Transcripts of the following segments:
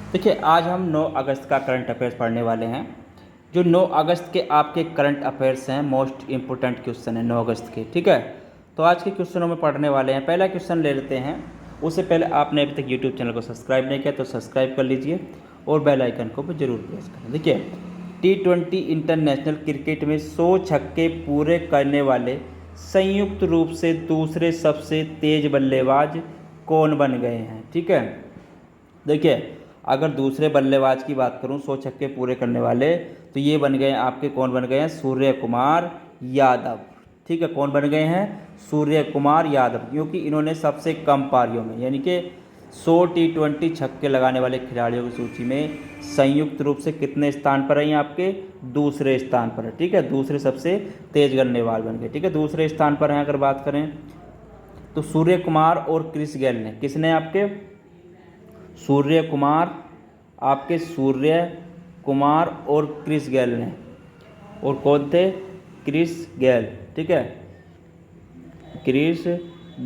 देखिए, आज हम 9 अगस्त का करंट अफेयर्स पढ़ने वाले हैं। जो 9 अगस्त के आपके करंट अफेयर्स हैं, मोस्ट इम्पोर्टेंट क्वेश्चन है 9 अगस्त के, ठीक है। तो आज के क्वेश्चनों में पढ़ने वाले हैं। पहला क्वेश्चन ले लेते हैं। उससे पहले आपने अभी तक यूट्यूब चैनल को सब्सक्राइब नहीं किया तो सब्सक्राइब कर लीजिए और बेल आइकन को भी जरूर प्रेस करें। देखिए, T20 इंटरनेशनल क्रिकेट में 100 छक्के पूरे करने वाले संयुक्त रूप से दूसरे सबसे तेज बल्लेबाज कौन बन गए हैं, ठीक है। देखिए, अगर दूसरे बल्लेबाज की बात करूं 100 छक्के पूरे करने वाले, तो ये बन गए आपके, कौन बन गए हैं? सूर्य कुमार यादव, ठीक है। कौन बन गए हैं? सूर्य कुमार यादव, क्योंकि इन्होंने सबसे कम पारियों में, यानी कि 100 T20 छक्के लगाने वाले खिलाड़ियों की सूची में संयुक्त रूप से कितने स्थान पर हैं? आपके दूसरे स्थान पर है, ठीक है। दूसरे सबसे तेज गेंदबाज बन गए, ठीक है, दूसरे स्थान पर हैं। अगर बात करें तो सूर्य कुमार और क्रिस गेल ने, किसने? आपके सूर्य कुमार, आपके सूर्य कुमार और क्रिस गेल ने, और कौन थे? क्रिस गेल, ठीक है, क्रिस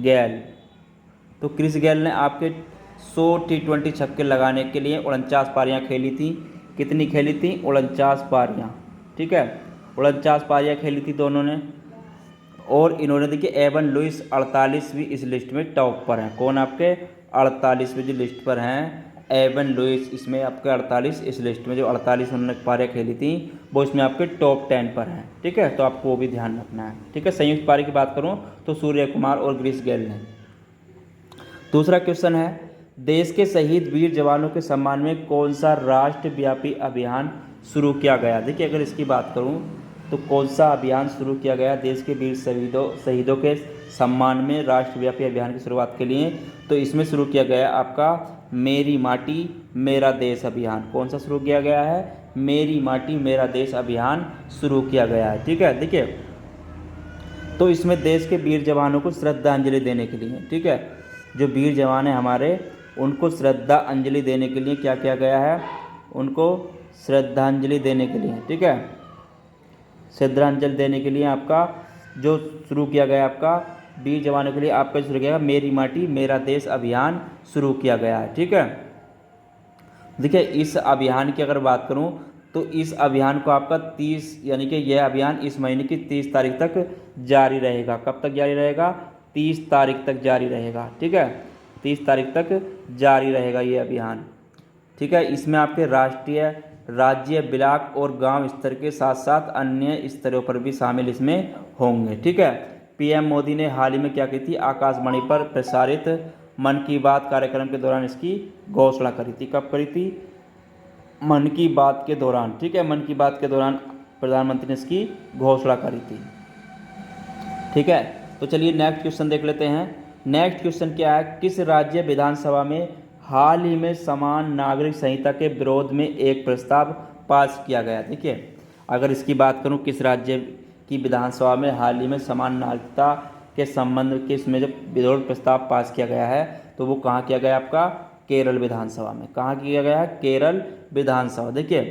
गेल। तो क्रिस गेल ने आपके 100 T20 छक्के लगाने के लिए 49 पारियां खेली थी। कितनी खेली थी? 49 पारियां, ठीक है, 49 पारियां खेली थी दोनों ने। और इन्होंने देखिए एवन लुइस 48वीं इस लिस्ट में टॉप पर हैं। कौन? आपके 48वीं जो लिस्ट पर हैं, एवन लुइस, इसमें आपके 48 इस लिस्ट में, जो 48 उन्होंने पारियां खेली थी वो इसमें आपके टॉप 10 पर हैं, ठीक है। तो आपको वो भी ध्यान रखना है, ठीक है। संयुक्त पारी की बात करूँ तो सूर्य कुमार और क्रिस गेल ने। दूसरा क्वेश्चन है, देश के शहीद वीर जवानों के सम्मान में कौन सा राष्ट्रव्यापी अभियान शुरू किया गया? देखिए, अगर इसकी बात करूं तो कौन सा अभियान शुरू किया गया देश के वीर शहीदों के सम्मान में राष्ट्रव्यापी अभियान की शुरुआत के लिए? तो इसमें शुरू किया गया आपका मेरी माटी मेरा देश अभियान। कौन सा शुरू किया गया है? मेरी माटी मेरा देश अभियान शुरू किया गया है, ठीक है। देखिए, तो इसमें देश के वीर जवानों को श्रद्धांजलि देने के लिए, ठीक है, जो वीर जवान हैं हमारे, उनको श्रद्धांजलि देने के लिए क्या किया गया है? उनको श्रद्धांजलि देने के लिए, ठीक है, श्रद्धांजलि देने के लिए आपका जो शुरू किया गया, आपका वीर जवानों के लिए आपका शुरू किया गया मेरी माटी मेरा देश अभियान शुरू किया गया है, ठीक है। देखिए, इस अभियान की अगर बात करूं तो इस अभियान को आपका 30, यानी कि यह अभियान इस महीने की 30 तारीख तक जारी रहेगा। कब तक जारी रहेगा? 30 तारीख तक जारी रहेगा, ठीक है, 30 तारीख तक जारी रहेगा ये अभियान, ठीक है। इसमें आपके राष्ट्रीय, राज्य, ब्लॉक और गांव स्तर के साथ साथ अन्य स्तरों पर भी शामिल इसमें होंगे, ठीक है। पीएम मोदी ने हाल ही में क्या की थी? आकाशवाणी पर प्रसारित मन की बात कार्यक्रम के दौरान इसकी घोषणा करी थी। कब करी थी? मन की बात के दौरान, ठीक है, मन की बात के दौरान प्रधानमंत्री ने इसकी घोषणा करी थी, ठीक है। तो चलिए नेक्स्ट क्वेश्चन देख लेते हैं। नेक्स्ट क्वेश्चन क्या है? किस राज्य विधानसभा में हाल ही में समान नागरिक संहिता के विरोध में एक प्रस्ताव पास किया गया? देखिए, अगर इसकी बात करूं, किस राज्य की विधानसभा में हाल ही में समान नागरिकता के संबंध के इसमें जो विरोध प्रस्ताव पास किया गया है, तो वो कहाँ किया गया? आपका केरल विधानसभा में। कहाँ किया गया है? केरल विधानसभा। देखिए,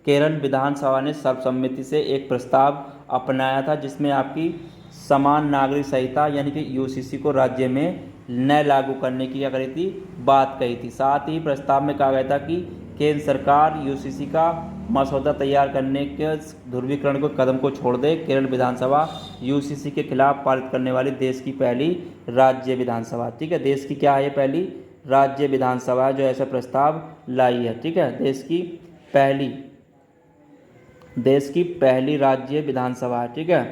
केरल विधानसभा ने सर्वसम्मति से एक प्रस्ताव अपनाया था जिसमें आपकी समान नागरिक संहिता यानी कि यूसीसी को राज्य में न लागू करने की क्या करी थी? बात कही थी। साथ ही प्रस्ताव में कहा गया था कि केंद्र सरकार यूसीसी का मसौदा तैयार करने के ध्रुवीकरण को कदम को छोड़ दे। केरल विधानसभा यूसीसी के खिलाफ पारित करने वाली देश की पहली राज्य विधानसभा, ठीक है, देश की क्या है? ये पहली राज्य विधानसभा जो ऐसा प्रस्ताव लाई है, ठीक है, देश की पहली राज्य विधानसभा है, ठीक है।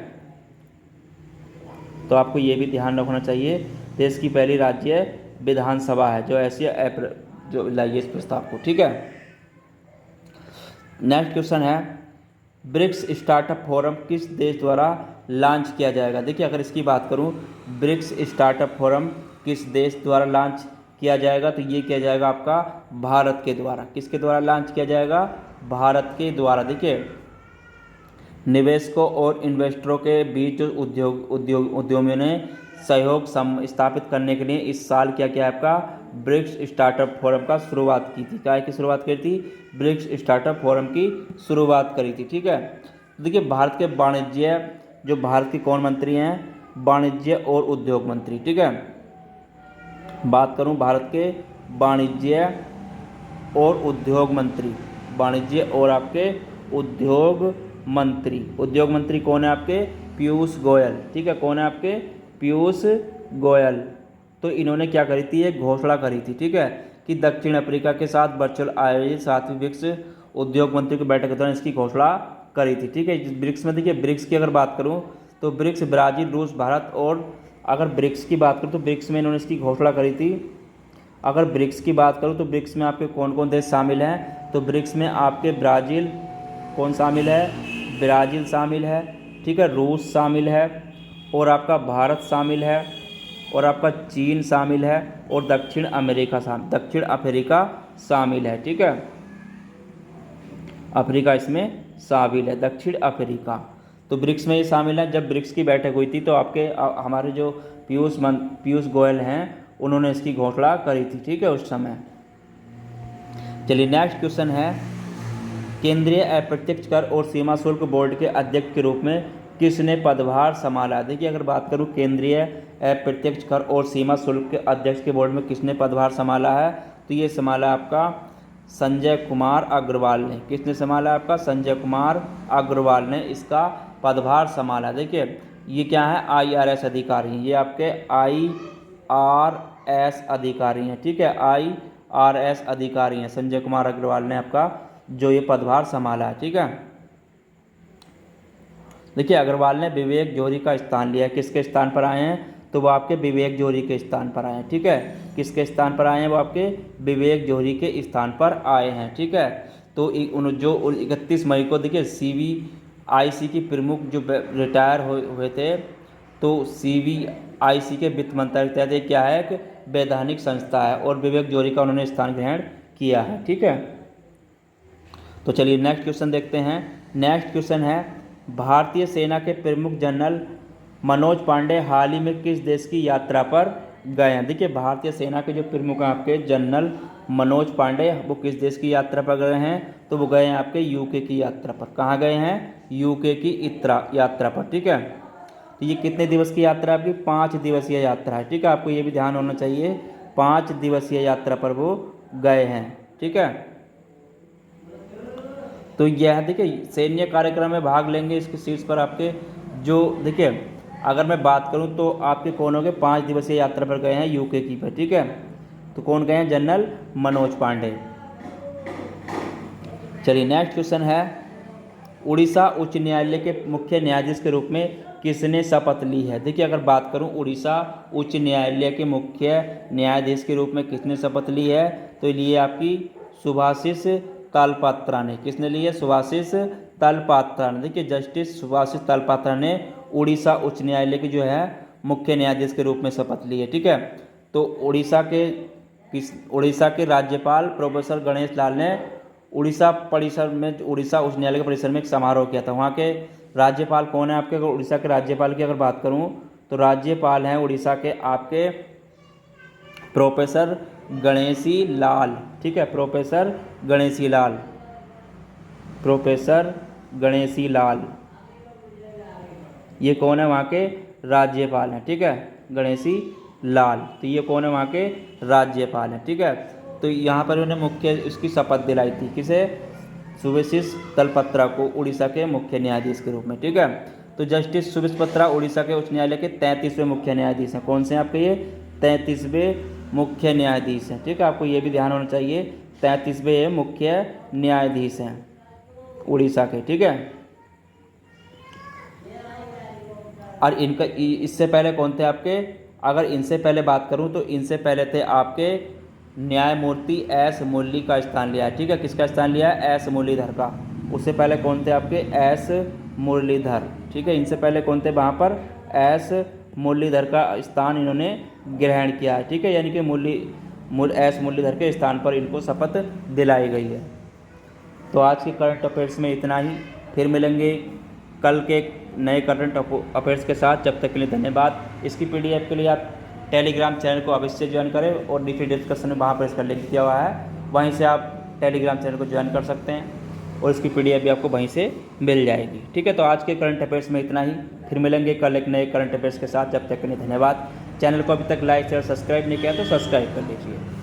तो आपको ये भी ध्यान रखना चाहिए, देश की पहली राज्य विधानसभा है जो ऐसी जो लाई है इस प्रस्ताव को, ठीक है। नेक्स्ट क्वेश्चन है, ब्रिक्स स्टार्टअप फोरम किस देश द्वारा लॉन्च किया जाएगा? देखिए, अगर इसकी बात करूं, ब्रिक्स स्टार्टअप फोरम किस देश द्वारा लॉन्च किया जाएगा? तो ये किया जाएगा आपका भारत के द्वारा। किसके द्वारा लॉन्च किया जाएगा? भारत के द्वारा। देखिए, निवेशकों और इन्वेस्टरों के बीच उद्यमियों ने सहयोग स्थापित करने के लिए इस साल क्या किया आपका? ब्रिक्स स्टार्टअप फोरम का शुरुआत की थी। क्या की शुरुआत करी थी? ब्रिक्स स्टार्टअप फोरम की शुरुआत करी थी, ठीक है। देखिए, भारत के वाणिज्य, जो भारत के कौन मंत्री हैं? वाणिज्य और उद्योग मंत्री, ठीक है। बात करूं भारत के वाणिज्य और उद्योग मंत्री, वाणिज्य और आपके उद्योग मंत्री। उद्योग मंत्री कौन है आपके? पीयूष गोयल, ठीक है। कौन है आपके? पीयूष गोयल। तो इन्होंने क्या करी थी, एक घोषणा करी थी, ठीक है, कि दक्षिण अफ्रीका के साथ वर्चुअल आयोजित 7वीं ब्रिक्स उद्योग मंत्री की बैठक के दौरान इसकी घोषणा करी थी, ठीक है। ब्रिक्स में देखिए, ब्रिक्स की अगर बात करूं तो ब्रिक्स ब्राज़ील, रूस, भारत, और अगर ब्रिक्स की बात करूं तो ब्रिक्स में इन्होंने इसकी घोषणा करी थी। अगर ब्रिक्स की बात करूं तो ब्रिक्स में आपके कौन कौन देश शामिल हैं? तो ब्रिक्स में आपके ब्राज़ील कौन शामिल है? ब्राज़ील शामिल है, ठीक है, रूस शामिल है, और आपका भारत शामिल है, और आपका चीन शामिल है, और दक्षिण अफ्रीका शामिल है, ठीक है। अफ्रीका इसमें शामिल है, दक्षिण अफ्रीका। तो ब्रिक्स में ये शामिल है। जब ब्रिक्स की बैठक हुई थी तो आपके हमारे जो पीयूष गोयल हैं उन्होंने इसकी घोषणा करी थी, ठीक है, उस समय। चलिए नेक्स्ट क्वेश्चन है, केंद्रीय अप्रत्यक्ष कर और सीमा शुल्क बोर्ड के अध्यक्ष के रूप में किसने पदभार संभाला? देखिए अगर बात करूं केंद्रीय अप्रत्यक्ष कर और सीमा शुल्क के अध्यक्ष के बोर्ड में किसने पदभार संभाला है, तो ये संभाला आपका संजय कुमार अग्रवाल ने। किसने संभाला? आपका संजय कुमार अग्रवाल ने इसका पदभार संभाला। देखिए ये क्या है? IRS अधिकारी, ये आपके IRS अधिकारी हैं, ठीक है, IRS अधिकारी हैं। संजय कुमार अग्रवाल ने आपका जो ये पदभार संभाला है, ठीक है। देखिए अग्रवाल ने विवेक जोहरी का स्थान लिया है। किसके स्थान पर आए हैं? तो वो आपके विवेक जोहरी के स्थान पर आए हैं, ठीक है। किसके स्थान पर आए हैं? वो आपके विवेक जोहरी के स्थान पर आए हैं, ठीक है। तो जो 31 मई को देखिए CBIC की प्रमुख जो रिटायर हुए थे, तो CBIC के वित्त मंत्रालय के तहत क्या है? एक वैधानिक संस्था है, और विवेक जोहरी का उन्होंने स्थान ग्रहण किया है, ठीक है। तो चलिए नेक्स्ट क्वेश्चन देखते हैं। नेक्स्ट क्वेश्चन है, भारतीय सेना के प्रमुख जनरल मनोज पांडे हाल ही में किस देश की यात्रा पर गए हैं? देखिए भारतीय सेना के जो प्रमुख हैं आपके जनरल मनोज पांडे, वो किस देश की यात्रा पर गए हैं? तो वो गए हैं आपके UK की यात्रा पर। कहाँ गए हैं? UK की यात्रा पर, ठीक है। तो ये कितने दिवस की यात्रा है आपकी? 5 दिवसीय यात्रा है, ठीक है। आपको ये भी ध्यान होना चाहिए, 5 दिवसीय यात्रा पर वो गए हैं, ठीक है। तो यह देखिए सैन्य कार्यक्रम में भाग लेंगे इसके शीर्ष पर आपके जो देखिए अगर मैं बात करूं तो आपके कौन हो गए? 5 दिवसीय यात्रा पर गए हैं UK की पर, ठीक है। तो कौन गए हैं? जनरल मनोज पांडे। चलिए नेक्स्ट क्वेश्चन है, उड़ीसा उच्च न्यायालय के मुख्य न्यायाधीश के रूप में किसने शपथ ली है? देखिए अगर बात करूं उड़ीसा उच्च न्यायालय के मुख्य न्यायाधीश के रूप में किसने शपथ ली है? तो लिए आपकी सुभाषिष तलपात्रा ने। किसने ली है? सुभाषिष तलपात्रा ने। देखिए जस्टिस सुभाषिष तलपात्रा ने उड़ीसा उच्च न्यायालय के जो है मुख्य न्यायाधीश के रूप में शपथ ली है, ठीक है। तो उड़ीसा के राज्यपाल प्रोफेसर गणेश लाल ने उड़ीसा उच्च न्यायालय के परिसर में एक समारोह किया था। वहाँ के राज्यपाल कौन है आपके? अगर उड़ीसा के राज्यपाल की अगर बात करूँ तो राज्यपाल हैं उड़ीसा के आपके प्रोफेसर गणेशी लाल, ठीक है, प्रोफेसर गणेशी लाल। ये कौन है? वहाँ के राज्यपाल हैं, ठीक है, गणेशी लाल। तो ये कौन है? वहाँ के राज्यपाल हैं, ठीक है। तो यहाँ पर उन्होंने मुख्य इसकी शपथ दिलाई थी, किसे? सुभाषिष तलपत्रा को, उड़ीसा के मुख्य न्यायाधीश के रूप में, ठीक है। तो जस्टिस सुभाष पत्रा उड़ीसा के उच्च न्यायालय के 33वें मुख्य न्यायाधीश हैं। कौन से हैं आपके? ये 33वें मुख्य न्यायाधीश हैं, ठीक है। आपको ये भी ध्यान होना चाहिए, 33वें मुख्य न्यायाधीश हैं उड़ीसा के, ठीक है। और इनका इससे पहले कौन थे आपके? अगर इनसे पहले बात करूं तो इनसे पहले थे आपके न्यायमूर्ति एस मुरली का स्थान लिया है, ठीक है। किसका स्थान लिया है? एस मुरलीधर का। उससे पहले कौन थे आपके? एस मुरलीधर, ठीक है। इनसे पहले कौन थे वहाँ पर? एस मुरलीधर का स्थान इन्होंने ग्रहण किया है, ठीक है। यानी कि एस मुरलीधर के स्थान पर इनको शपथ दिलाई गई है। तो आज के करंट अफेयर्स में इतना ही, फिर मिलेंगे कल के नए करंट अफेयर्स के साथ। जब तक के लिए धन्यवाद। इसकी PDF के लिए आप टेलीग्राम चैनल को अवश्य ज्वाइन करें, और नीचे डिस्क्रिप्शन में वहाँ पर इसका लिंक दिया हुआ है, वहीं से आप टेलीग्राम चैनल को ज्वाइन कर सकते हैं, और इसकी PDF भी आपको वहीं से मिल जाएगी, ठीक है। तो आज के करंट अफेयर्स में इतना ही, फिर मिलेंगे कल एक नए करंट अफेयर्स के साथ। जब तक के लिए धन्यवाद। चैनल को अभी तक लाइक शेयर सब्सक्राइब नहीं किया तो सब्सक्राइब कर लीजिए।